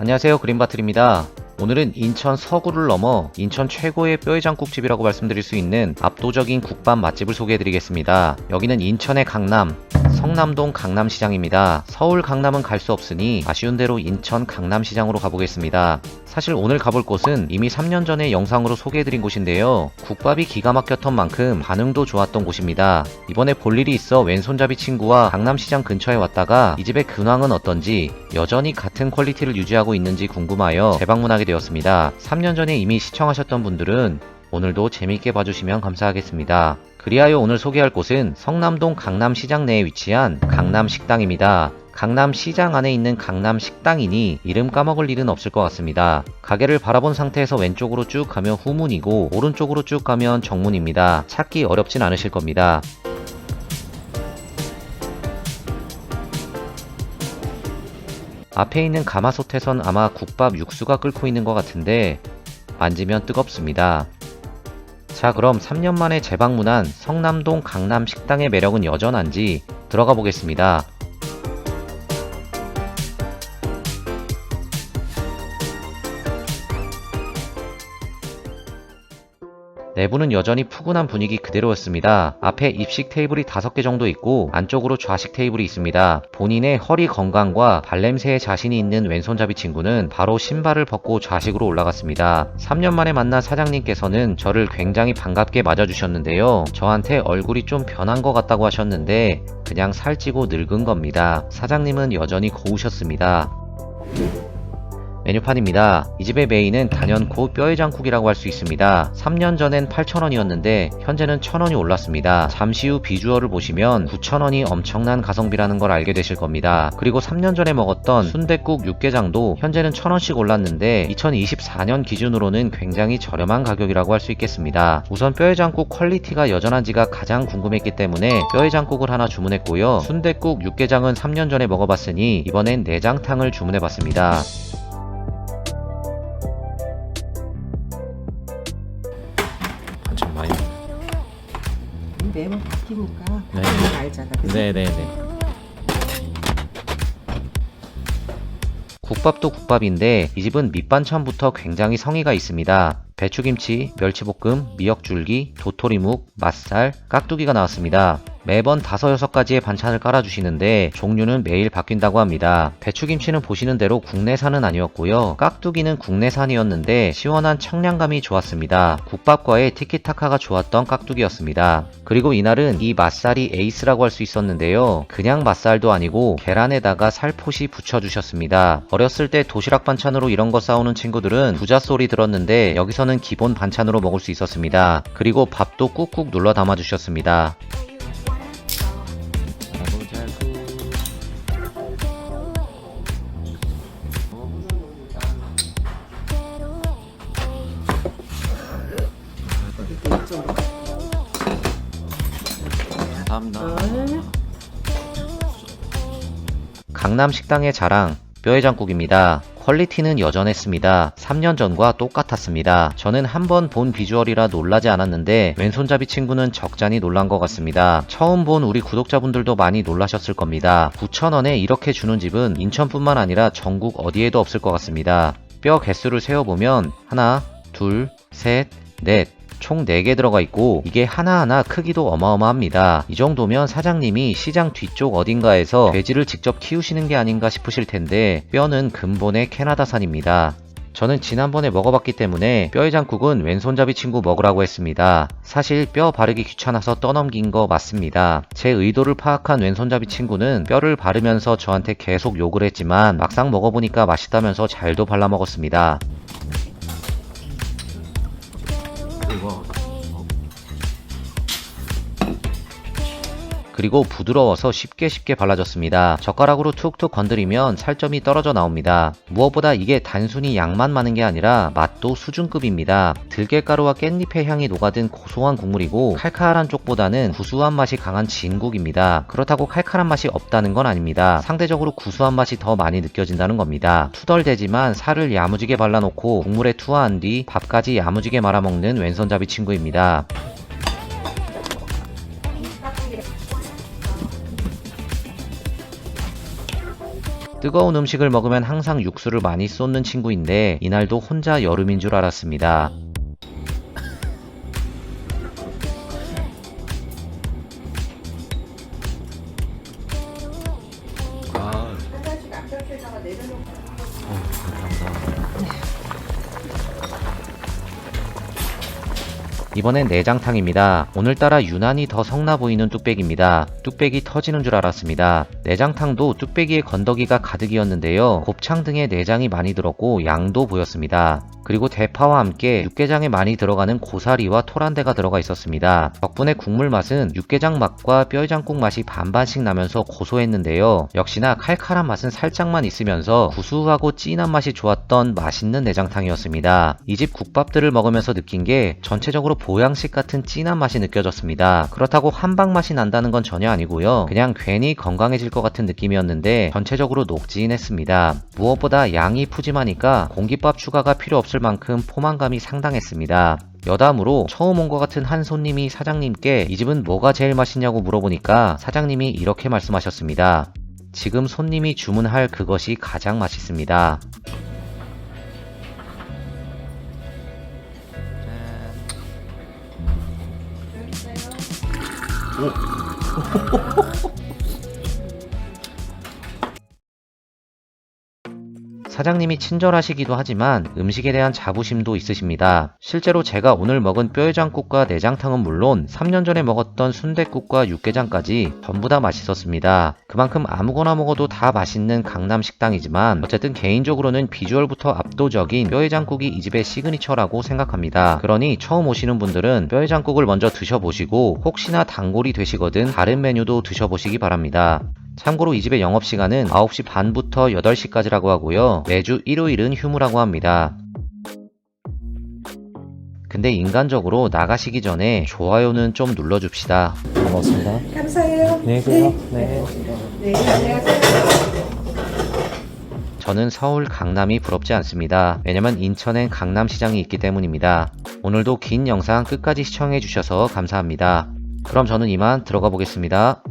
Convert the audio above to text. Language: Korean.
안녕하세요, 그린바틀입니다. 오늘은 인천 서구를 넘어 인천 최고의 뼈해장국집이라고 말씀드릴 수 있는 압도적인 국밥 맛집을 소개해드리겠습니다. 여기는 인천의 강남, 성남동 강남시장입니다. 서울 강남은 갈 수 없으니 아쉬운 대로 인천 강남시장으로 가보겠습니다. 사실 오늘 가볼 곳은 이미 3년 전에 영상으로 소개해드린 곳인데요. 국밥이 기가 막혔던 만큼 반응도 좋았던 곳입니다. 이번에 볼 일이 있어 왼손잡이 친구와 강남시장 근처에 왔다가 이 집의 근황은 어떤지, 여전히 같은 퀄리티를 유지하고 있는지 궁금하여 재방문하게 되었습니다. 3년 전에 이미 시청하셨던 분들은 오늘도 재미있게 봐주시면 감사하겠습니다. 그리하여 오늘 소개할 곳은 성남동 강남시장 내에 위치한 강남식당입니다. 강남시장 안에 있는 강남식당이니 이름 까먹을 일은 없을 것 같습니다. 가게를 바라본 상태에서 왼쪽으로 쭉 가면 후문이고 오른쪽으로 쭉 가면 정문입니다. 찾기 어렵진 않으실 겁니다. 앞에 있는 가마솥에선 아마 국밥 육수가 끓고 있는 것 같은데 만지면 뜨겁습니다. 자, 그럼 3년 만에 재방문한 성남동 강남식당의 매력은 여전한지 들어가 보겠습니다. 내부는 여전히 푸근한 분위기 그대로였습니다. 앞에 입식 테이블이 5개 정도 있고 안쪽으로 좌식 테이블이 있습니다. 본인의 허리 건강과 발냄새에 자신이 있는 왼손잡이 친구는 바로 신발을 벗고 좌식으로 올라갔습니다. 3년 만에 만난 사장님께서는 저를 굉장히 반갑게 맞아주셨는데요. 저한테 얼굴이 좀 변한 것 같다고 하셨는데 그냥 살찌고 늙은 겁니다. 사장님은 여전히 고우셨습니다. 메뉴판입니다. 이 집의 메인은 단연코 뼈해장국이라고 할 수 있습니다. 3년 전엔 8,000원이었는데 현재는 1,000원이 올랐습니다. 잠시 후 비주얼을 보시면 9,000원이 엄청난 가성비라는 걸 알게 되실 겁니다. 그리고 3년 전에 먹었던 순댓국 육개장도 현재는 1,000원씩 올랐는데 2024년 기준으로는 굉장히 저렴한 가격이라고 할 수 있겠습니다. 우선 뼈해장국 퀄리티가 여전한지가 가장 궁금했기 때문에 뼈해장국을 하나 주문했고요. 순댓국 육개장은 3년 전에 먹어봤으니 이번엔 내장탕을 주문해봤습니다. 많이 매번 바뀌니까 네. 알잖아. 그치? 네네네. 국밥도 국밥인데 이 집은 밑반찬부터 굉장히 성의가 있습니다. 배추김치, 멸치볶음, 미역줄기, 도토리묵, 맛살, 깍두기가 나왔습니다. 매번 5, 6가지의 반찬을 깔아주시는데 종류는 매일 바뀐다고 합니다. 배추김치는 보시는 대로 국내산은 아니었고요. 깍두기는 국내산이었는데 시원한 청량감이 좋았습니다. 국밥과의 티키타카가 좋았던 깍두기였습니다. 그리고 이날은 이 맛살이 에이스라고 할 수 있었는데요. 그냥 맛살도 아니고 계란에다가 살포시 붙여주셨습니다. 어렸을 때 도시락 반찬으로 이런 거 싸우는 친구들은 부자 소리 들었는데 여기서는 기본 반찬으로 먹을 수 있었습니다. 그리고 밥도 꾹꾹 눌러 담아주셨습니다. 강남식당의 자랑, 뼈해장국입니다. 퀄리티는 여전했습니다. 3년 전과 똑같았습니다. 저는 한번 본 비주얼이라 놀라지 않았는데 왼손잡이 친구는 적잖이 놀란 것 같습니다. 처음 본 우리 구독자분들도 많이 놀라셨을 겁니다. 9,000원에 이렇게 주는 집은 인천뿐만 아니라 전국 어디에도 없을 것 같습니다. 뼈 개수를 세어보면 하나, 둘, 셋, 넷, 총 4개 들어가 있고 이게 하나하나 크기도 어마어마합니다. 이 정도면 사장님이 시장 뒤쪽 어딘가에서 돼지를 직접 키우시는 게 아닌가 싶으실 텐데 뼈는 근본의 캐나다산입니다. 저는 지난번에 먹어봤기 때문에 뼈해장국은 왼손잡이 친구 먹으라고 했습니다. 사실 뼈 바르기 귀찮아서 떠넘긴 거 맞습니다. 제 의도를 파악한 왼손잡이 친구는 뼈를 바르면서 저한테 계속 욕을 했지만 막상 먹어보니까 맛있다면서 잘도 발라 먹었습니다. 그리고 부드러워서 쉽게 발라졌습니다. 젓가락으로 툭툭 건드리면 살점이 떨어져 나옵니다. 무엇보다 이게 단순히 양만 많은 게 아니라 맛도 수준급입니다. 들깨가루와 깻잎의 향이 녹아든 고소한 국물이고 칼칼한 쪽보다는 구수한 맛이 강한 진국입니다. 그렇다고 칼칼한 맛이 없다는 건 아닙니다. 상대적으로 구수한 맛이 더 많이 느껴진다는 겁니다. 투덜대지만 살을 야무지게 발라놓고 국물에 투하한 뒤 밥까지 야무지게 말아먹는 왼손잡이 친구입니다. 뜨거운 음식을 먹으면 항상 육수를 많이 쏟는 친구인데 이날도 혼자 여름인 줄 알았습니다. 하나씩 앞접시에다가 내려놓고. 감사합니다. 이번엔 내장탕입니다. 오늘따라 유난히 더 성나 보이는 뚝배기입니다. 뚝배기 터지는 줄 알았습니다. 내장탕도 뚝배기에 건더기가 가득이었는데요. 곱창 등의 내장이 많이 들었고 양도 보였습니다. 그리고 대파와 함께 육개장에 많이 들어가는 고사리와 토란대가 들어가 있었습니다. 덕분에 국물 맛은 육개장 맛과 뼈해장국 맛이 반반씩 나면서 고소했는데요. 역시나 칼칼한 맛은 살짝만 있으면서 구수하고 진한 맛이 좋았던 맛있는 내장탕이었습니다. 이 집 국밥들을 먹으면서 느낀 게 전체적으로 보양식 같은 진한 맛이 느껴졌습니다. 그렇다고 한방 맛이 난다는 건 전혀 아니고요. 그냥 괜히 건강해질 것 같은 느낌이었는데 전체적으로 녹진했습니다. 무엇보다 양이 푸짐하니까 공깃밥 추가가 필요 없을 만큼 포만감이 상당했습니다. 여담으로 처음 온 것 같은 한 손님이 사장님께 이 집은 뭐가 제일 맛있냐고 물어보니까 사장님이 이렇게 말씀하셨습니다. 지금 손님이 주문할 그것이 가장 맛있습니다. 사장님이 친절하시기도 하지만 음식에 대한 자부심도 있으십니다. 실제로 제가 오늘 먹은 뼈해장국과 내장탕은 물론 3년 전에 먹었던 순댓국과 육개장까지 전부 다 맛있었습니다. 그만큼 아무거나 먹어도 다 맛있는 강남 식당이지만 어쨌든 개인적으로는 비주얼부터 압도적인 뼈해장국이 이 집의 시그니처라고 생각합니다. 그러니 처음 오시는 분들은 뼈해장국을 먼저 드셔보시고 혹시나 단골이 되시거든 다른 메뉴도 드셔보시기 바랍니다. 참고로 이 집의 영업시간은 9시 반부터 8시까지라고 하고요. 매주 일요일은 휴무라고 합니다. 근데 인간적으로 나가시기 전에 좋아요는 좀 눌러줍시다. 고맙습니다. 감사해요. 안녕히 계세요. 네. 네, 안녕하세요. 저는 서울 강남이 부럽지 않습니다. 왜냐면 인천엔 강남시장이 있기 때문입니다. 오늘도 긴 영상 끝까지 시청해주셔서 감사합니다. 그럼 저는 이만 들어가 보겠습니다.